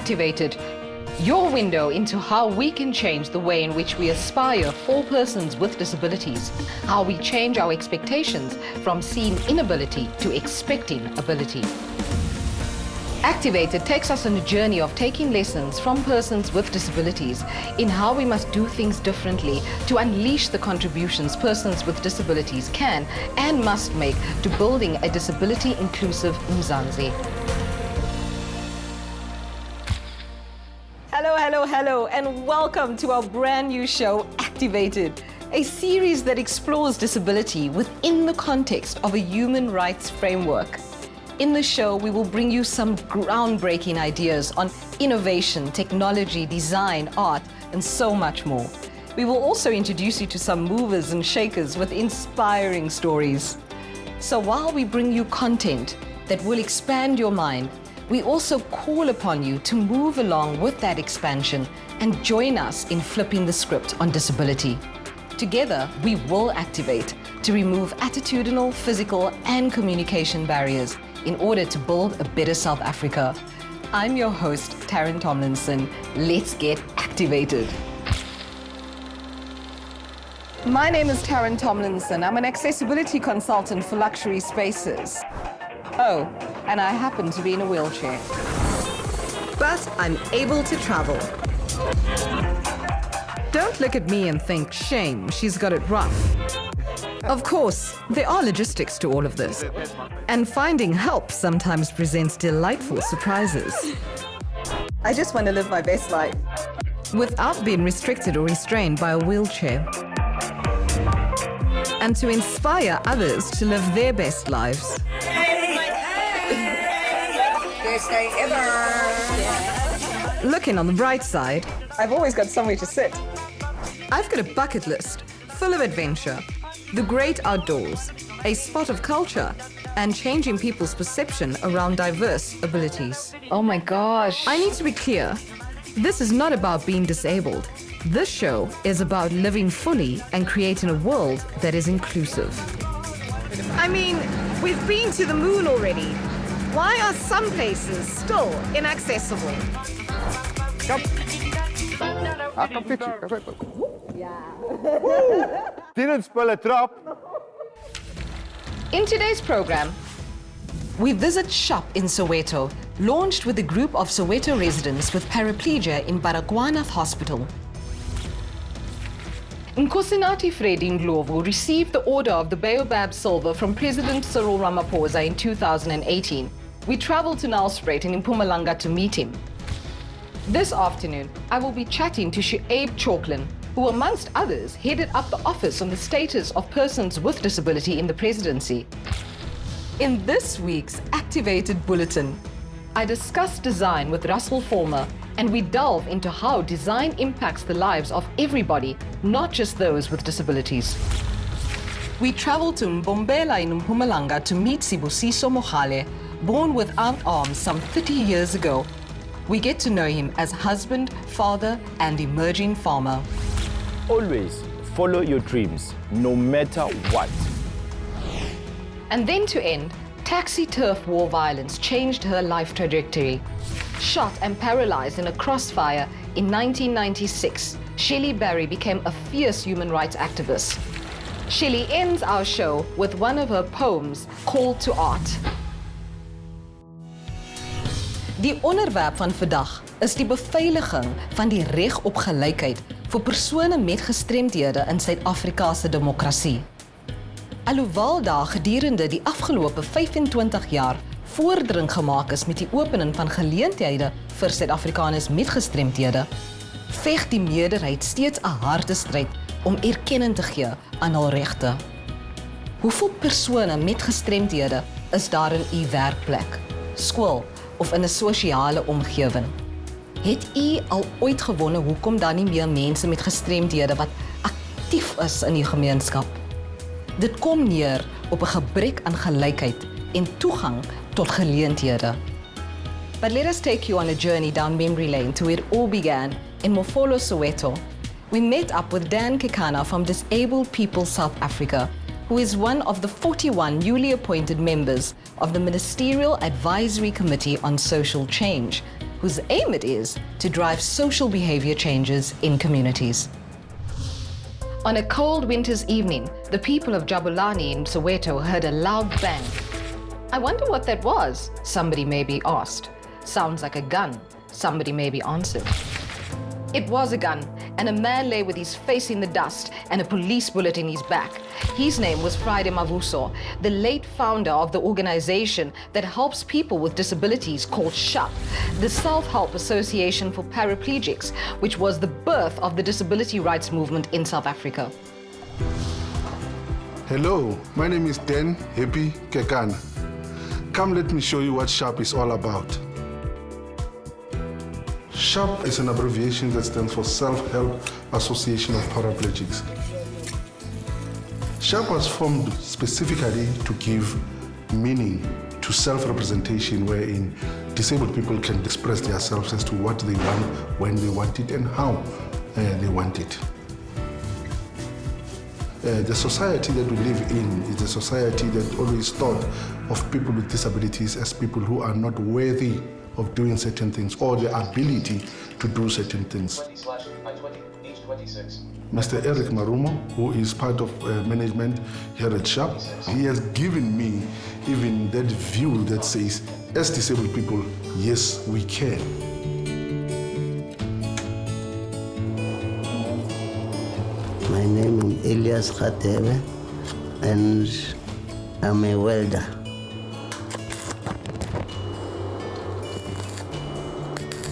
Activated, your window into how we can change the way in which we aspire for persons with disabilities, how we change our expectations from seeing inability to expecting ability. Activated takes us on a journey of taking lessons from persons with disabilities in how we must do things differently to unleash the contributions persons with disabilities can and must make to building a disability-inclusive Mzansi. Hello, and welcome to our brand new show, Activated, a series that explores disability within the context of a human rights framework. In the show, we will bring you some groundbreaking ideas on innovation, technology, design, art, and so much more. We will also introduce you to some movers and shakers with inspiring stories. So while we bring you content that will expand your mind, we also call upon you to move along with that expansion and join us in flipping the script on disability. Together, we will activate to remove attitudinal, physical, and communication barriers in order to build a better South Africa. I'm your host, Taryn Tomlinson. Let's get activated. My name is Taryn Tomlinson. I'm an accessibility consultant for luxury spaces. Oh, and I happen to be in a wheelchair. But I'm able to travel. Don't look at me and think, shame, she's got it rough. Of course, there are logistics to all of this, and finding help sometimes presents delightful surprises. I just want to live my best life without being restricted or restrained by a wheelchair, and to inspire others to live their best lives. Best day ever! Looking on the bright side, I've always got somewhere to sit. I've got a bucket list full of adventure, the great outdoors, a spot of culture, and changing people's perception around diverse abilities. Oh my gosh. I need to be clear. This is not about being disabled. This show is about living fully and creating a world that is inclusive. I mean, we've been to the moon already. Why are some places still inaccessible? Didn't spill a drop. In today's program, we visit Shop in Soweto, launched with a group of Soweto residents with paraplegia in Baragwanath Hospital. Nkosinathi Ndlovu received the Order of the Baobab Silver from President Cyril Ramaphosa in 2018. We traveled to Nelspruit in Mpumalanga to meet him. This afternoon, I will be chatting to Shuaib Chalklen, who amongst others headed up the Office on the Status of Persons with Disability in the Presidency. In this week's Activated Bulletin, I discuss design with Russel Vollmer, and we delve into how design impacts the lives of everybody, not just those with disabilities. We travel to Mbombela in Mpumalanga to meet Sibusiso Mogale, born without arms some 30 years ago. We get to know him as husband, father, and emerging farmer. Always follow your dreams, no matter what. And then to end, taxi turf war violence changed her life trajectory. Shot and paralyzed in a crossfire in 1996, Shelley Barry became a fierce human rights activist. Shelley ends our show with one of her poems, Call to Art. Die onderwerp van vandag is die beveiliging van die reg op gelykheid vir persone met gestremdhede in Suid-Afrika se demokrasie. Alhoewel daar gedurende die afgelope 25 jaar vordering gemaak is met die opening van geleenthede vir Suid-Afrikaners met gestremdhede, veg die meerderheid steeds 'n harde stryd om erkenning te gee aan hul regte. Hoeveel persone met gestremdhede is daar in u werkplek, skool of in 'n sosiale omgewing? Het u al ooit gewonder hoekom daar nie meer mense met gestremdhede wat aktief is in die gemeenskap? Dit kom neer op 'n gebrek aan gelykheid en toegang tot geleenthede. But let us take you on a journey down memory lane to where it all began in Mofolo, Soweto. We met up with Dan Kekane from Disabled People South Africa, who is one of the 41 newly appointed members of the Ministerial Advisory Committee on Social Change, whose aim it is to drive social behavior changes in communities. On a cold winter's evening, the people of Jabulani in Soweto heard a loud bang. I wonder what that was, somebody maybe asked. Sounds like a gun, somebody maybe answered. It was a gun, and a man lay with his face in the dust and a police bullet in his back. His name was FREDDY, the late founder of the organization that helps people with disabilities called SHUAIB, the Self Help Association for Paraplegics, which was the birth of the disability rights movement in South Africa. Hello, my name is Den Happy Kekane. Come, let me show you what SHUAIB is all about. SHUAIB is an abbreviation that stands for Self Help Association of Paraplegics. SHUAIB was formed specifically to give meaning to self-representation, wherein disabled people can express themselves as to what they want, when they want it, and how they want it. The society that we live in is a society that always thought of people with disabilities as people who are not worthy of doing certain things or the ability to do certain things. Mr. Eric Marumo, who is part of management here at SHUAIB, he has given me even that view that says, as disabled people, yes, we can. My name is Elias Khatebe, and I'm a welder.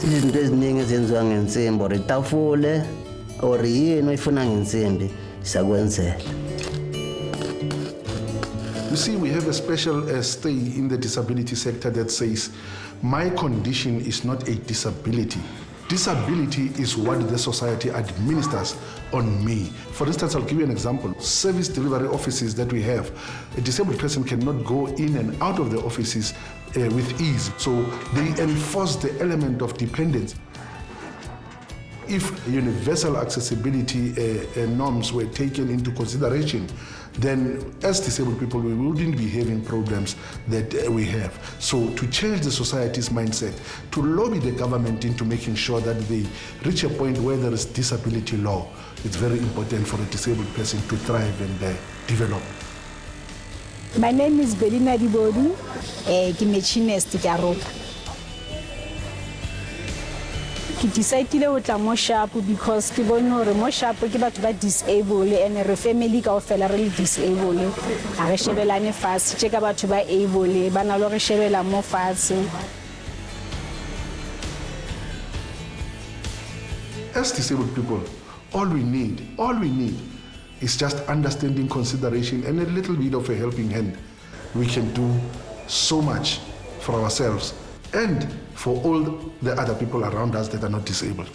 Izinto eziningi ezenziwa ngensimbi or itafule or yini oyifuna ngensimbi siyakwenzela. You see, we have a special stay in the disability sector that says, my condition is not a disability. Disability is what the society administers on me. For instance, I'll give you an example. Service delivery offices that we have, a disabled person cannot go in and out of the offices with ease. So they enforce the element of dependence. If universal accessibility norms were taken into consideration, then as disabled people, we wouldn't be having problems that we have. So to change the society's mindset, to lobby the government into making sure that they reach a point where there is disability law, it's very important for a disabled person to thrive and develop. My name is Belina Dibodi. I'm a machinist. I decided to go more sharp because I know more sharp about disabled and a family of really disabled. I shebelane fast, check about to be able, but now I shebela more fast. As disabled people, all we need is just understanding, consideration, and a little bit of a helping hand. We can do so much for ourselves and for all the other people around us that are not disabled.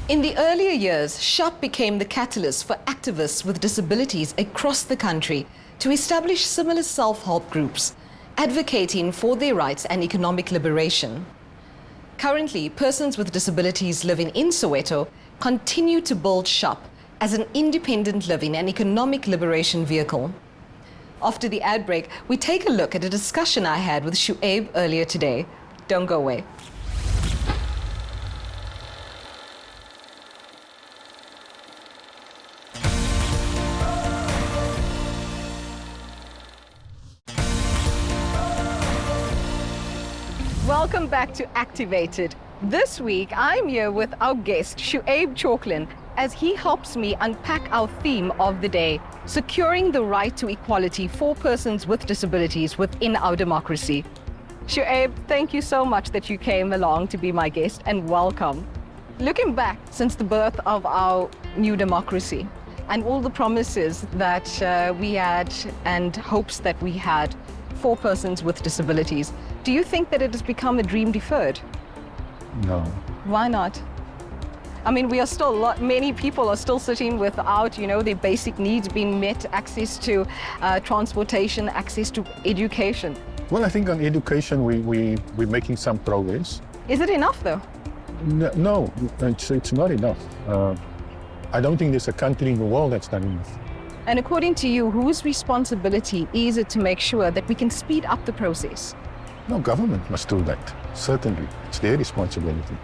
In the earlier years, SHUAIB became the catalyst for activists with disabilities across the country to establish similar self-help groups, advocating for their rights and economic liberation. Currently, persons with disabilities living in Soweto continue to build SHUAIB as an independent living and economic liberation vehicle. After the ad break, we take a look at a discussion I had with Shuaib earlier today. Don't go away. Welcome back to Activated. This week, I'm here with our guest, Shuaib Chalklen, as he helps me unpack our theme of the day, securing the right to equality for persons with disabilities within our democracy. Shuaib, thank you so much that you came along to be my guest, and welcome. Looking back since the birth of our new democracy and all the promises that we had and hopes that we had for persons with disabilities, do you think that it has become a dream deferred? No. Why not? I mean, we are still, many people are still sitting without, their basic needs being met, access to transportation, access to education. Well, I think on education, we're making some progress. Is it enough, though? No, it's not enough. I don't think there's a country in the world that's done enough. And according to you, whose responsibility is it to make sure that we can speed up the process? No, government must do that. Certainly, it's their responsibility.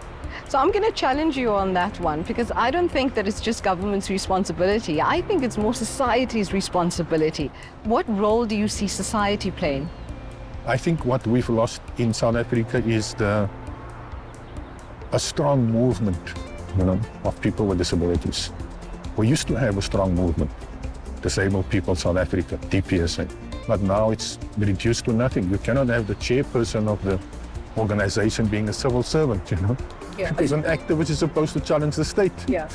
So I'm going to challenge you on that one, because I don't think that it's just government's responsibility. I think it's more society's responsibility. What role do you see society playing? I think what we've lost in South Africa is a strong movement, of people with disabilities. We used to have a strong movement, Disabled People South Africa, DPSA, but now it's reduced to nothing. You cannot have the chairperson of the organization being a civil servant, Yeah. Because an activist is supposed to challenge the state. Yeah.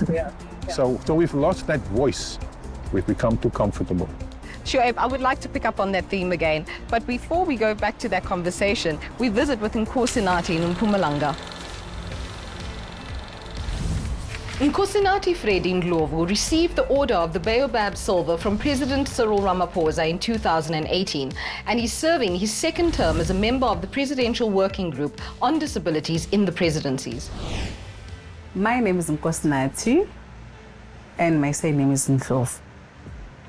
So we've lost that voice. We've become too comfortable. Shuaib, I would like to pick up on that theme again, but before we go back to that conversation, we visit with Nkosinathi in Mpumalanga. Nkosinathi Ndlovu received the Order of the Baobab Silver from President Cyril Ramaphosa in 2018, and he's serving his second term as a member of the Presidential Working Group on Disabilities in the presidencies. My name is Nkosinathi, and my surname is Ndlovu.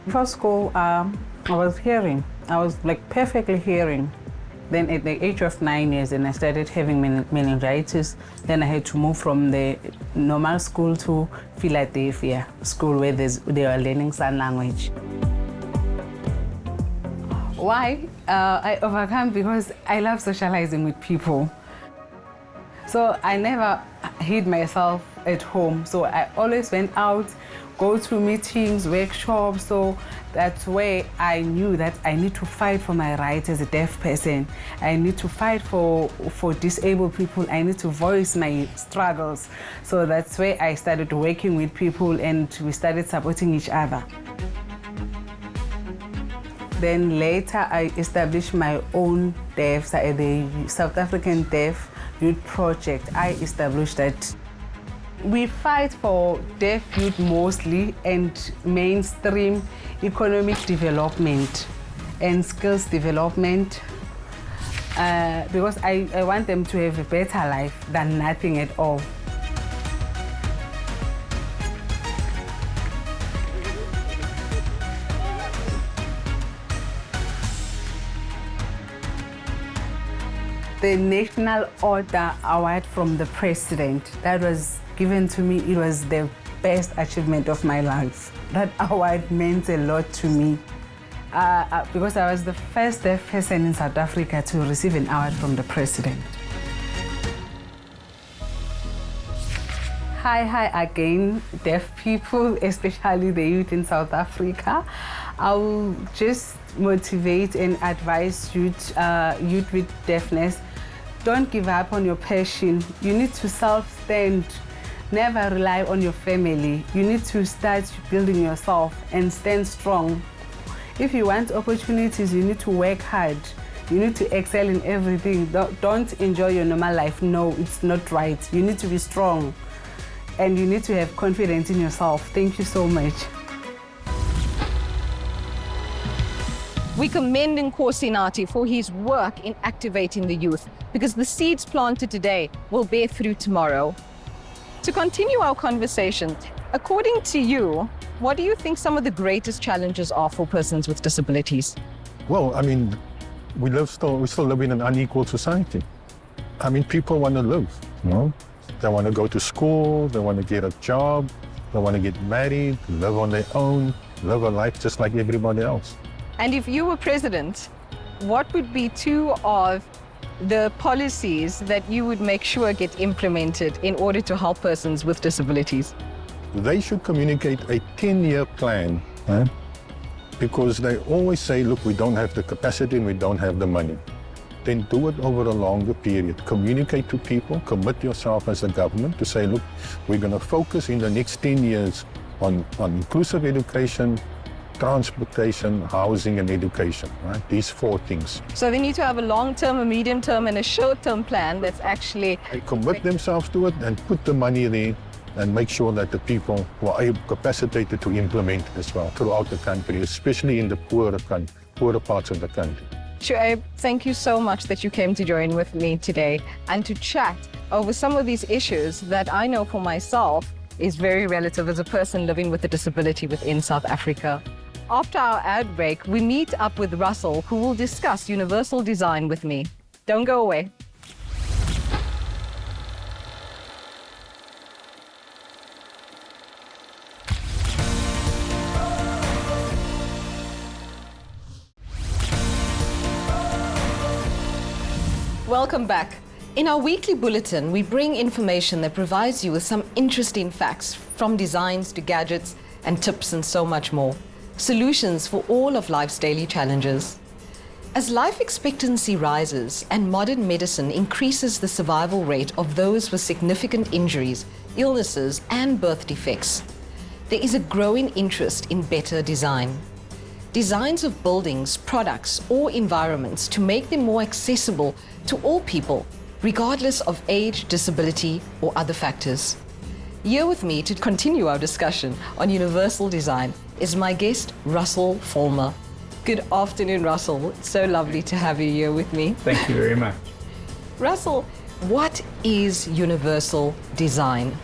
Before school, I was hearing. I was perfectly hearing. Then at the age of 9 years, and I started having meningitis. Then I had to move from the normal school to Philadelphia school, where they were learning sign language. Why? I overcome because I love socializing with people. So I never hid myself at home. So I always went out, go to meetings, workshops. So that's where I knew that I need to fight for my rights as a deaf person. I need to fight for disabled people. I need to voice my struggles. So that's where I started working with people, and we started supporting each other. Then later I established my own the South African Deaf Youth Project. I established that. We fight for deaf youth mostly, and mainstream economic development and skills development, because I want them to have a better life than nothing at all. The National Order Award from the President, that was given to me. It was the best achievement of my life. That award meant a lot to me, because I was the first deaf person in South Africa to receive an award from the President. Hi again, deaf people, especially the youth in South Africa. I will just motivate and advise youth with deafness. Don't give up on your passion. You need to self-stand. Never rely on your family. You need to start building yourself and stand strong. If you want opportunities, you need to work hard. You need to excel in everything. Don't enjoy your normal life. No, it's not right. You need to be strong, and you need to have confidence in yourself. Thank you so much. We commend Nkosinathi for his work in activating the youth, because the seeds planted today will bear fruit tomorrow. To continue our conversation, according to you, what do you think some of the greatest challenges are for persons with disabilities? Well, I mean, we still live in an unequal society. I mean, people want to live, They want to go to school, they want to get a job, they want to get married, live on their own, live a life just like everybody else. And if you were president, what would be two of the policies that you would make sure get implemented in order to help persons with disabilities? They should communicate a 10-year plan, because they always say, look, we don't have the capacity and we don't have the money. Then do it over a longer period. Communicate to people, commit yourself as a government to say, look, we're going to focus in the next 10 years on inclusive education, transportation, housing, and education, right? These 4 things. So they need to have a long-term, a medium-term, and a short-term plan that's actually... They commit themselves to it and put the money there and make sure that the people who are capacitated to implement as well throughout the country, especially in the poorer parts of the country. Shuaib, thank you so much that you came to join with me today and to chat over some of these issues that I know for myself is very relative as a person living with a disability within South Africa. After our ad break, we meet up with Russel, who will discuss universal design with me. Don't go away. Welcome back. In our weekly bulletin, we bring information that provides you with some interesting facts, from designs to gadgets and tips and so much more. Solutions for all of life's daily challenges. As life expectancy rises and modern medicine increases the survival rate of those with significant injuries, illnesses, and birth defects, there is a growing interest in better design. Designs of buildings, products, or environments to make them more accessible to all people, regardless of age, disability, or other factors. Here with me to continue our discussion on universal design is my guest, Russel Vollmer. Good afternoon, Russel. It's so lovely to have you here with me. Thank you very much. Russel, what is universal design?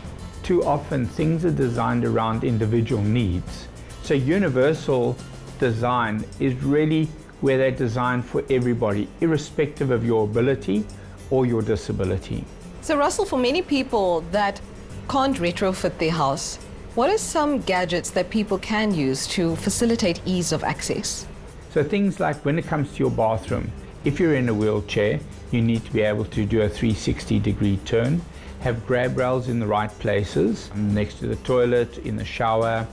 Too often things are designed around individual needs. So universal design is really where they're designed for everybody, irrespective of your ability or your disability. So Russel, for many people that can't retrofit their house, what are some gadgets that people can use to facilitate ease of access? So things like when it comes to your bathroom, if you're in a wheelchair, you need to be able to do a 360-degree turn, have grab rails in the right places, next to the toilet, in the shower,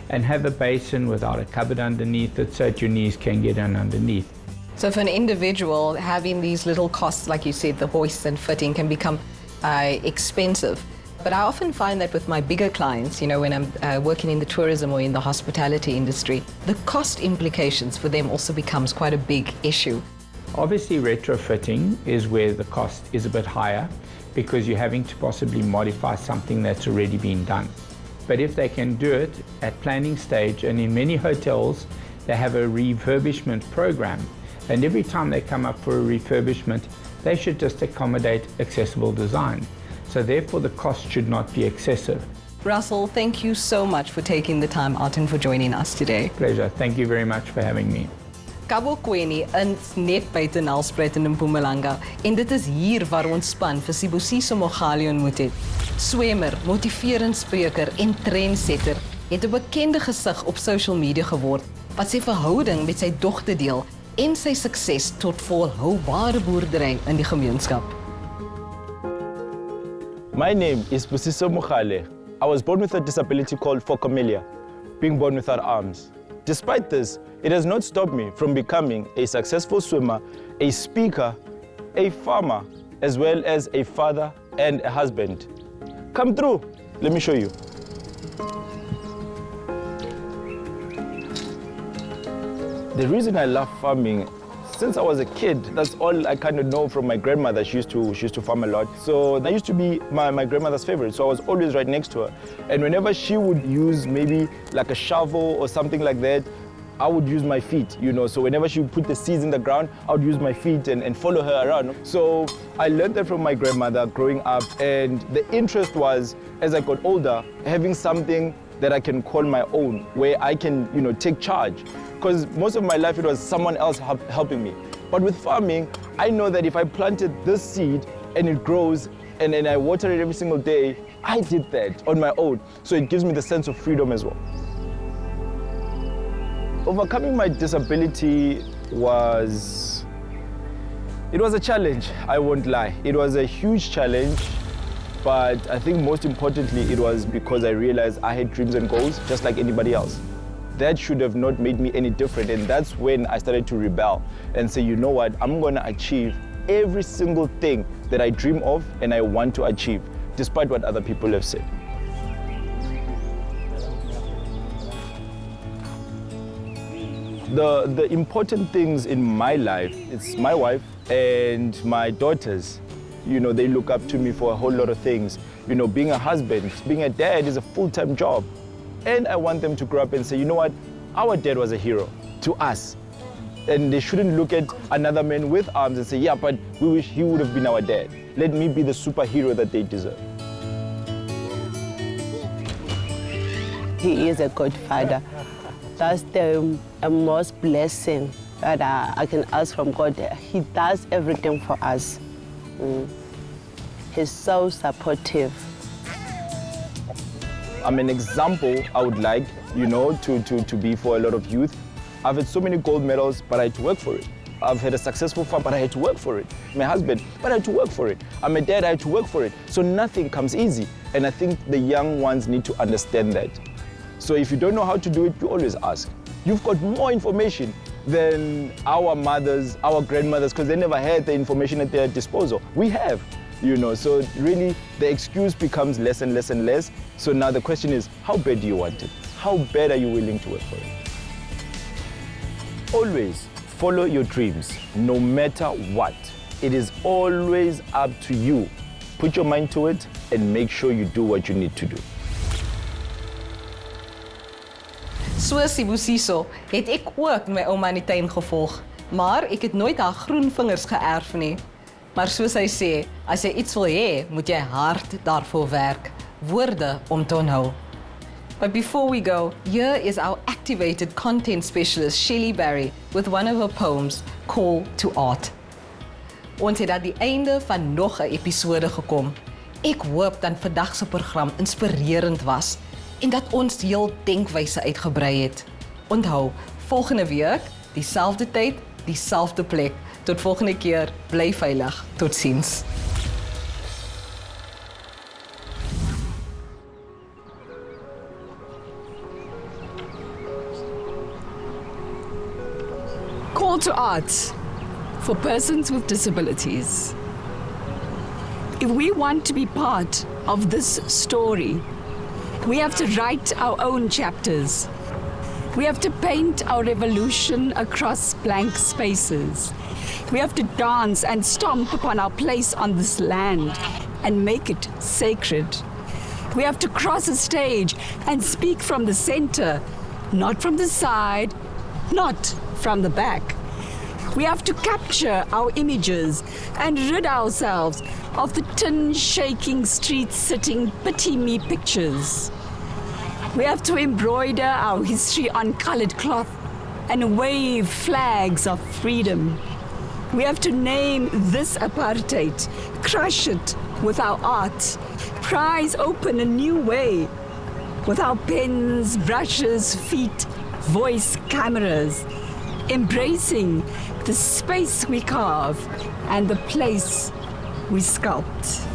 and have a basin without a cupboard underneath it so that your knees can get in underneath. So for an individual, having these little costs, like you said, the hoists and fitting can become expensive. But I often find that with my bigger clients, you know, when I'm working in the tourism or in the hospitality industry, the cost implications for them also becomes quite a big issue. Obviously, retrofitting is where the cost is a bit higher because you're having to possibly modify something that's already been done. But if they can do it at planning stage, and in many hotels, they have a refurbishment program, and every time they come up for a refurbishment, they should just accommodate accessible design. So therefore, the cost should not be excessive. Russel, thank you so much for taking the time out and for joining us today. Pleasure. Thank you very much for having me. Cabo Kweni is net buite Nelspruit in Mpumalanga en dit is hier waar ons span vir Sibusiso Mogale ontmoet het. Swemmer, motiverend spreker en trendsetter het 'n bekende gesig op social media geword wat sy verhouding met sy dogter deel en sy sukses tot volhoubare boerdery in die gemeenskap. My name is Sibusiso Mogale. I was born with a disability called phocomelia, being born without arms. Despite this, it has not stopped me from becoming a successful swimmer, a speaker, a farmer, as well as a father and a husband. Come through, let me show you. The reason I love farming, since I was a kid, that's all I kind of know from my grandmother. She used to farm a lot. So that used to be my grandmother's favorite. So I was always right next to her. And whenever she would use maybe like a shovel or something like that, I would use my feet, you know. So whenever she would put the seeds in the ground, I would use my feet and follow her around. So I learned that from my grandmother growing up. And the interest was, as I got older, having something that I can call my own, where I can, you know, take charge. Because most of my life it was someone else helping me. But with farming, I know that if I planted this seed and it grows and I water it every single day, I did that on my own. So it gives me the sense of freedom as well. Overcoming my disability was a challenge, I won't lie. It was a huge challenge, but I think most importantly, it was because I realized I had dreams and goals just like anybody else. That should have not made me any different, and that's when I started to rebel and say, you know what, I'm gonna achieve every single thing that I dream of and I want to achieve, despite what other people have said. The important things in my life, it's my wife and my daughters. You know, they look up to me for a whole lot of things. You know, being a husband, being a dad is a full-time job. And I want them to grow up and say, you know what, our dad was a hero to us. And they shouldn't look at another man with arms and say, yeah, but we wish he would have been our dad. Let me be the superhero that they deserve. He is a good father. That's the most blessing that I can ask from God. He does everything for us. He's so supportive. I'm an example I would like, to be for a lot of youth. I've had so many gold medals, but I had to work for it. I've had a successful farm, but I had to work for it. My husband, but I had to work for it. I'm a dad, I had to work for it. So nothing comes easy. And I think the young ones need to understand that. So if you don't know how to do it, you always ask. You've got more information than our mothers, our grandmothers, because they never had the information at their disposal. We have, so really the excuse becomes less and less and less. So now the question is, how bad do you want it? How bad are you willing to work for it? Always follow your dreams, no matter what. It is always up to you. Put your mind to it and make sure you do what you need to do. So Sibusiso het ek ook my ouma in die tuin gevolg, maar ek het nooit haar groen vingers geërf nie. Maar soos hy sê, as jy iets wil hê, moet jy hard daarvoor werk. Woorde om te onthou. But before we go, here is our activated content specialist, Shelley with one of her poems, Call to Art. Ons het aan die einde van nog 'n episode gekom. Ek hoop dan vandag se program inspirerend was en dat ons heel denkwyse uitgebrei het. Onthou, volgende week, dieselfde tyd, dieselfde plek. Tot volgende keer, bly veilig. Totsiens. Call to Art for persons with disabilities. If we want to be part of this story, we have to write our own chapters. We have to paint our revolution across blank spaces. We have to dance and stomp upon our place on this land and make it sacred. We have to cross a stage and speak from the center, not from the side, not from the back. We have to capture our images and rid ourselves of the tin shaking street sitting pity me pictures. We have to embroider our history on colored cloth and wave flags of freedom. We have to name this apartheid, crush it with our art, prise open a new way with our pens, brushes, feet, voice, cameras, embracing the space we carve and the place we sculpt.